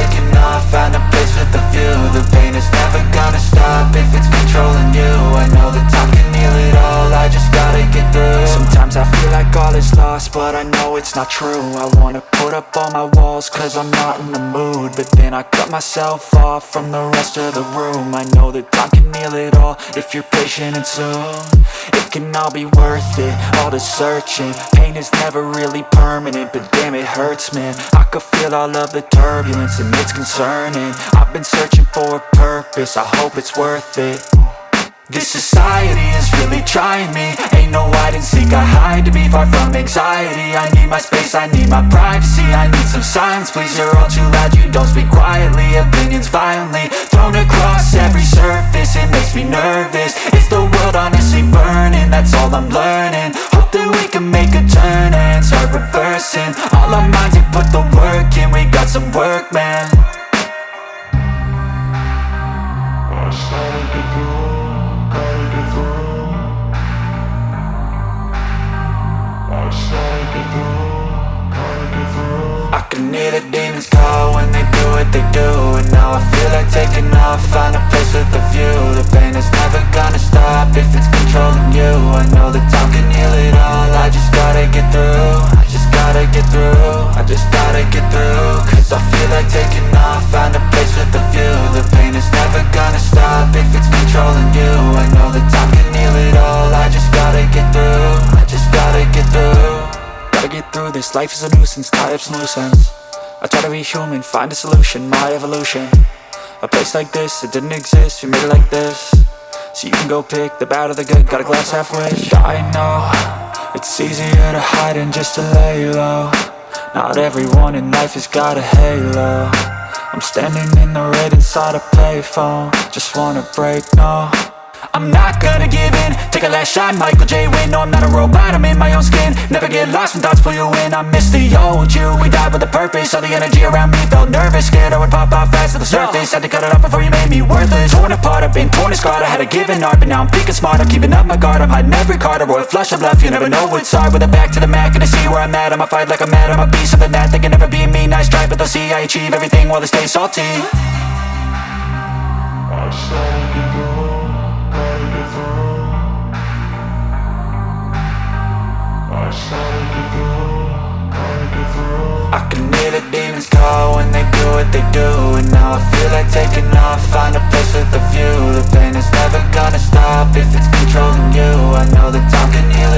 taking off, find a place with a view. The pain is never gonna stop if it's controlling you. I know that time can heal it all, I just gotta get through. Sometimes I feel like all is lost, but I know it's not true. I wanna put up all my walls cause I'm not in the mood, but then I cut myself off from the rest of the room. I know that time can heal it all if you're patient and soon it can all be worth it, all the searching. Pain is never really permanent, but damn it hurts, man. I could feel all of the turbulence and it's concerning. I've been searching for a purpose, I hope it's worth it. This society is really trying me. Ain't no hide and seek, I hide to be far from anxiety. I need my space, I need my privacy. I need some silence, please, you're all too loud. You don't speak quietly, opinions violently thrown across every surface. It makes me nervous, it's the world honestly burning. That's all I'm learning, hope that we can make a turn and start reversing. All our minds, we put the work in, we got some work, man. I can hear the demons call when they do what they do. And now I feel like taking off, find a place with a view. The pain is never gonna stop if it's controlling you. I know that time can heal it all, I just gotta get through. I just gotta get through, I just gotta get through. Cause I feel like taking off, find a place with a view. The pain is never gonna stop if it's controlling you. I know that time can heal it all, I just gotta get through. I just gotta get through. Gotta get through this, life is a nuisance, tie up some loose ends. I try to be human, find a solution, my evolution. A place like this, it didn't exist, we made it like this. So you can go pick the bad or the good, got a glass halfway. I know, it's easier to hide than just to lay low. Not everyone in life has got a halo. I'm standing in the red inside a payphone, just wanna break, no. I'm not gonna give in, take a last shot, Michael J. Win. No, I'm not a robot, I'm in my own skin. Never get lost when thoughts pull you in. I miss the old you, we died with a purpose. All the energy around me felt nervous, scared I would pop off fast to the surface. Had to cut it off before you made me worthless. Torn apart, I've been torn and scarred. I had a given art, but now I'm thinking smart. I'm keeping up my guard, I'm hiding every card. A royal flush of left, you never know what's hard. With a back to the mat, gonna see where I'm at. I'ma fight like I'm mad, I'ma be something that they can never be me. Nice try, but they'll see I achieve everything while they stay salty. I can hear the demons call when they do what they do. And now I feel like taking off, find a place with a view. The pain is never gonna stop if it's controlling you. I know that time can heal